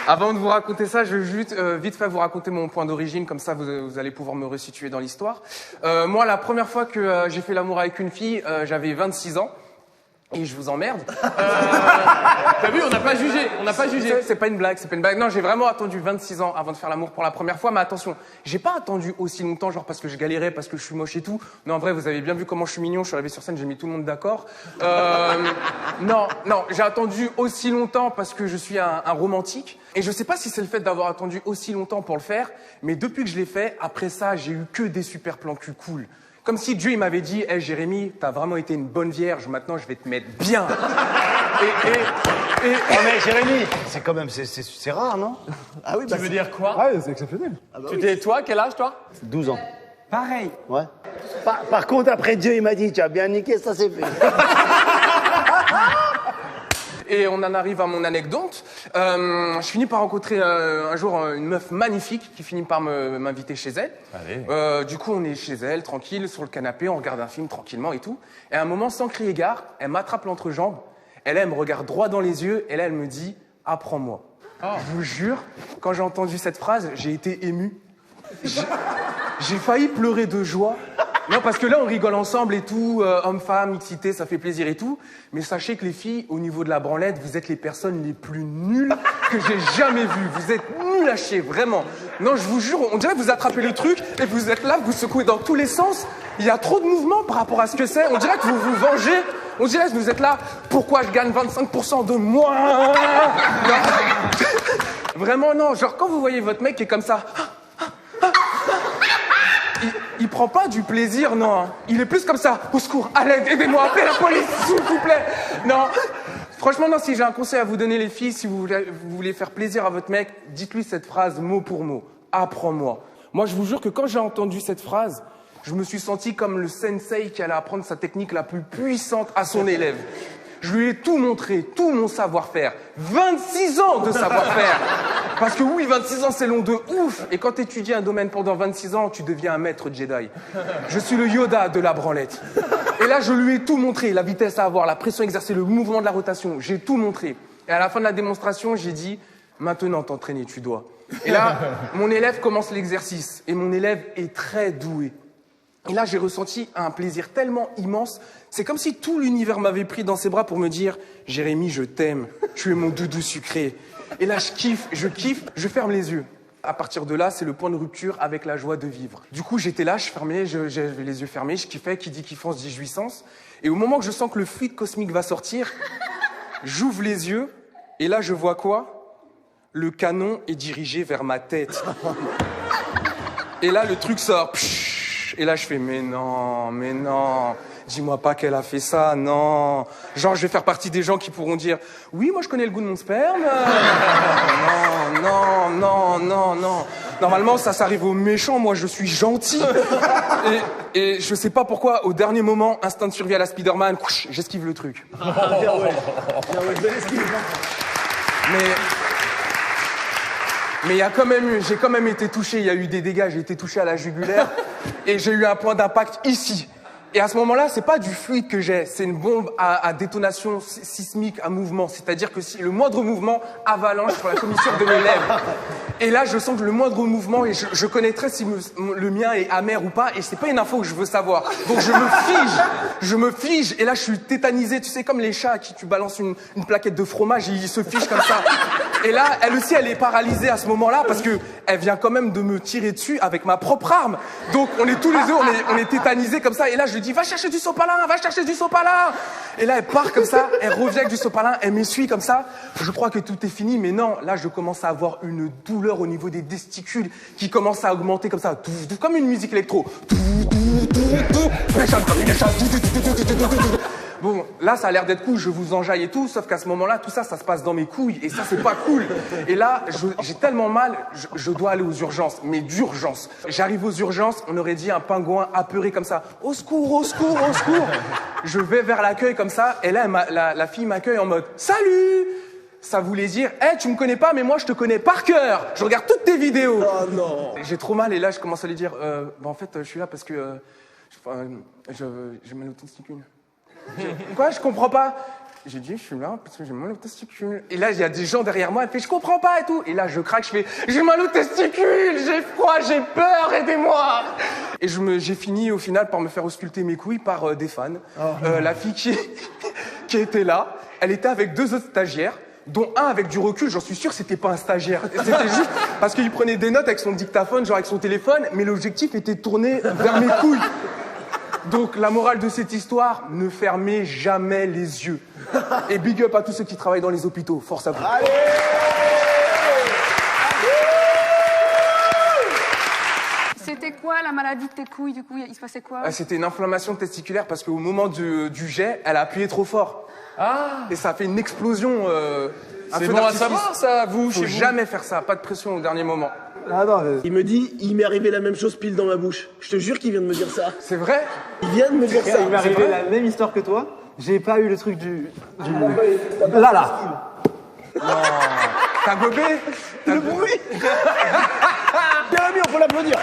Avant de vous raconter ça, je vais juste vite fait vous raconter mon point d'origine, comme ça vous allez pouvoir me resituer dans l'histoire. Moi, la première fois que j'ai fait l'amour avec une fille, j'avais 26 ans. Et je vous emmerde. T'as vu, on n'a pas jugé, C'est pas une blague, Non, j'ai vraiment attendu 26 ans avant de faire l'amour pour la première fois, mais attention, j'ai pas attendu aussi longtemps, genre parce que je galérais, parce que je suis moche et tout. Non, en vrai, vous avez bien vu comment je suis mignon, je suis arrivé sur scène, j'ai mis tout le monde d'accord. Non, j'ai attendu aussi longtemps parce que je suis un romantique. Et je sais pas si c'est le fait d'avoir attendu aussi longtemps pour le faire, mais depuis que je l'ai fait, après ça, j'ai eu que des super plans cul cool. Comme si Dieu il m'avait dit « Hey Jérémy, t'as vraiment été une bonne vierge, maintenant je vais te mettre bien. » Oh mais Jérémy, c'est quand même, c'est rare, non? Ah oui, Tu veux dire quoi? Ouais, c'est exceptionnel. Ah bah toi, quel âge, toi? 12 ans. Pareil. Ouais. Par contre, après Dieu, il m'a dit, tu as bien niqué, ça c'est fait. Et on en arrive à mon anecdote. Je finis par rencontrer un jour une meuf magnifique qui finit par m'inviter chez elle. Allez. Du coup, on est chez elle, tranquille, sur le canapé, on regarde un film tranquillement et tout. Et à un moment, sans crier gare, elle m'attrape l'entrejambe. Elle me regarde droit dans les yeux et là, elle me dit « Apprends-moi ». Je vous jure, quand j'ai entendu cette phrase, j'ai été ému. J'ai failli pleurer de joie. Non, parce que là, on rigole ensemble et tout, homme-femme, mixité, ça fait plaisir et tout. Mais sachez que les filles, au niveau de la branlette, vous êtes les personnes les plus nulles que j'ai jamais vues. Vous êtes nuls à chier, vraiment. Non, je vous jure, on dirait que vous attrapez le truc et vous êtes là, vous secouez dans tous les sens. Il y a trop de mouvements par rapport à ce que c'est. On dirait que vous vous vengez. On dirait que vous êtes là, pourquoi je gagne 25% de moins? Vraiment, non. Genre, quand vous voyez votre mec qui est comme ça... Il prend pas du plaisir, non. Il est plus comme ça. Au secours, à l'aide, aidez-moi, appelez la police, s'il vous plaît. Non. Franchement, non, si j'ai un conseil à vous donner, les filles, si vous voulez faire plaisir à votre mec, dites-lui cette phrase mot pour mot. Apprends-moi. Moi, je vous jure que quand j'ai entendu cette phrase, je me suis senti comme le sensei qui allait apprendre sa technique la plus puissante à son élève. Je lui ai tout montré, tout mon savoir-faire. 26 ans de savoir-faire. Parce que oui, 26 ans, c'est long de ouf. Et quand tu étudies un domaine pendant 26 ans, tu deviens un maître Jedi. Je suis le Yoda de la branlette. Et là, je lui ai tout montré. La vitesse à avoir, la pression exercée, le mouvement de la rotation. J'ai tout montré. Et à la fin de la démonstration, j'ai dit, maintenant t'entraîner, tu dois. Et là, mon élève commence l'exercice. Et mon élève est très doué. Et là, j'ai ressenti un plaisir tellement immense. C'est comme si tout l'univers m'avait pris dans ses bras pour me dire « Jérémy, je t'aime. Tu es mon doudou sucré. » Et là, je kiffe, je ferme les yeux. À partir de là, c'est le point de rupture avec la joie de vivre. Du coup, j'étais là, j'avais les yeux fermés, je kiffais. Qui dit kiffance dit jouissance. Et au moment que je sens que le fluide cosmique va sortir, j'ouvre les yeux. Et là, je vois quoi? Le canon est dirigé vers ma tête. Et là, le truc sort. Et là, je fais, mais non, dis-moi pas qu'elle a fait ça, non. Genre, je vais faire partie des gens qui pourront dire, oui, moi, je connais le goût de mon sperme. Non. Normalement, ça s'arrive aux méchants, moi, je suis gentil. Et je sais pas pourquoi, au dernier moment, instinct de survie à la Spider-Man, j'esquive le truc. Mais j'ai quand même été touché, il y a eu des dégâts, j'ai été touché à la jugulaire et j'ai eu un point d'impact ici. Et à ce moment-là, c'est pas du fluide que j'ai, c'est une bombe à détonation sismique, à mouvement. C'est-à-dire que si le moindre mouvement avalanche sur la commissure de mes lèvres. Et là, je sens que le moindre mouvement, et je connaîtrais si le mien est amer ou pas, et c'est pas une info que je veux savoir. Donc je me fige, et là je suis tétanisé, tu sais, comme les chats à qui tu balances une plaquette de fromage et ils se figent comme ça. Et là, elle aussi, elle est paralysée à ce moment-là parce que elle vient quand même de me tirer dessus avec ma propre arme. Donc on est tous les deux, on est tétanisés comme ça. Et là, je lui dis, va chercher du sopalin. Et là, elle part comme ça, elle revient avec du sopalin, elle m'essuie comme ça. Je crois que tout est fini, mais non. Là, je commence à avoir une douleur au niveau des testicules qui commence à augmenter comme ça, comme une musique électro. Bon, là, ça a l'air d'être cool, je vous enjaille et tout, sauf qu'à ce moment-là, tout ça, ça se passe dans mes couilles, et ça, c'est pas cool. Et là, j'ai tellement mal, je dois aller aux urgences, mais d'urgence. J'arrive aux urgences, on aurait dit un pingouin apeuré comme ça. Au secours, au secours, au secours. Je vais vers l'accueil comme ça, et là, la fille m'accueille en mode « Salut !» Ça voulait dire « Hey, tu me connais pas, mais moi, je te connais par cœur. Je regarde toutes tes vidéos. » Oh non. J'ai trop mal, et là, je commence à lui dire en fait, je suis là parce que j'ai mal au testicule. Quoi? Je comprends pas. j'ai dit, je suis là parce que j'ai mal au testicule. Et là, il y a des gens derrière moi, elle fait, je comprends pas et tout. Et là, je craque, je fais, j'ai mal au testicule, j'ai froid, j'ai peur, aidez-moi. Et j'ai fini au final par me faire ausculter mes couilles par des fans. La fille qui était là, elle était avec 2 autres stagiaires, dont un avec du recul, j'en suis sûr, c'était pas un stagiaire. C'était juste parce qu'il prenait des notes avec son dictaphone, genre avec son téléphone, mais l'objectif était tourné vers mes couilles. Donc la morale de cette histoire, ne fermez jamais les yeux. Et big up à tous ceux qui travaillent dans les hôpitaux. Force à vous. Allez. C'était quoi la maladie de tes couilles, du coup? Il se passait quoi? C'était une inflammation testiculaire parce qu'au moment du jet, elle a appuyé trop fort. Ah, Et ça a fait une explosion. Un c'est feu bon à d'artifice. savoir, ça, vous, Faut chez vous. jamais faire ça, pas de pression au dernier moment. Il me dit, il m'est arrivé la même chose pile dans ma bouche. Je te jure qu'il vient de me dire ça. C'est vrai? Il vient de me dire ça. Il m'est arrivé la même histoire que toi. J'ai pas eu le truc du... Là. T'as gobé? Le bruit. Bien ami, on peut l'applaudir.